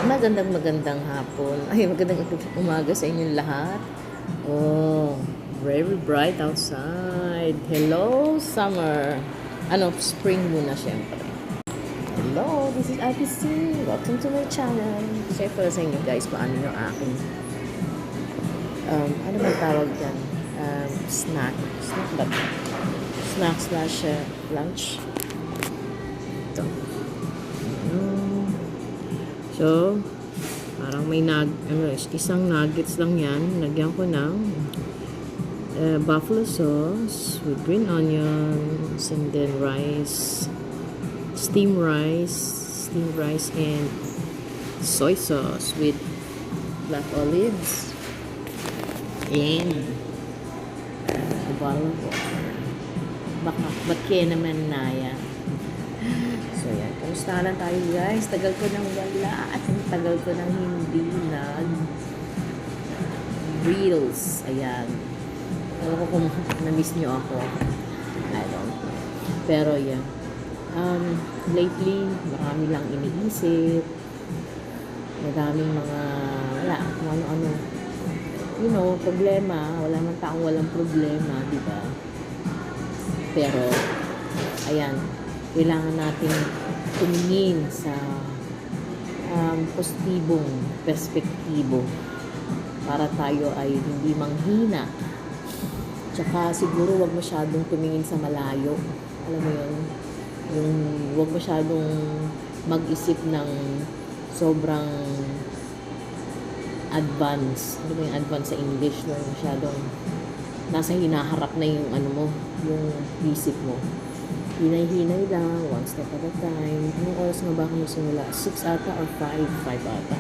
Magandang hapon. Ay, magandang umaga sa inyong lahat. Oh, very bright outside. Hello, summer. Spring muna syempre. Hello, this is IPC. Welcome to my channel. Share para sa inyo guys paano yung aking ano ba tawag dyan? Snack. Snack ba? Snack slash lunch. Ito. So, parang may isang nuggets lang yan. Lagyan ko ng buffalo sauce with green onions and then steamed rice and soy sauce with black olives and a bottle of water. Ba't kaya naman na yan? So yan, kamusta lang tayo guys? Tagal ko nang wala at tagal ko nang hindi reels. Ayan. Alam ko kung na-miss nyo ako. I don't know. Pero yan. Lately, marami lang iniisip. Madaming mga, wala, kung ano-ano. Problema. Wala man taong walang problema, di ba? Pero, ayan, kailangan natin tumingin sa positibong perspektibo para tayo ay hindi manghina. Tsaka siguro wag masyadong tumingin sa malayo. Alam mo yun? Yung wag masyadong mag-isip ng sobrang advance. Ano ba yung advance sa English? Yung masyadong nasa hinaharap na yung yung isip mo. Hinay-hinay lang, one step at a time. Anong oras nga ba ako simula? 6 ata or 5? 5 ata.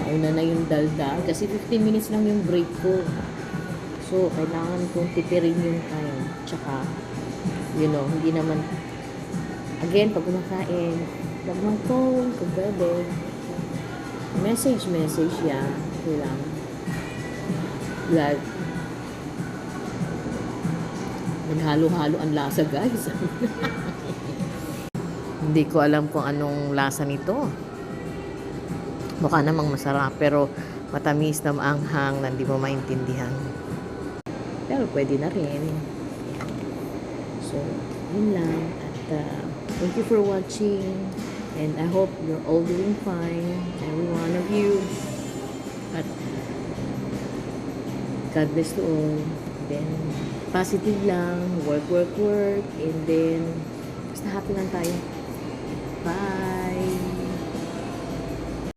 Nauna na yung daldal kasi 15 minutes lang yung break ko. So, kailangan kong tipirin yung time. Tsaka, hindi naman, again, pag kumakain, wag mang phone, kung pwede. Message yan. Kailangan. Like, naghalo-halo ang lasa guys. Hindi ko alam kung anong lasa nito. Mukha namang masarap pero matamis na maanghang na hindi mo maintindihan. Pero pwede na rin. So, yun lang. At thank you for watching. And I hope you're all doing fine. Every one of you. At God bless to all. Then, positive lang, work, and then, basta happy lang tayo. Bye!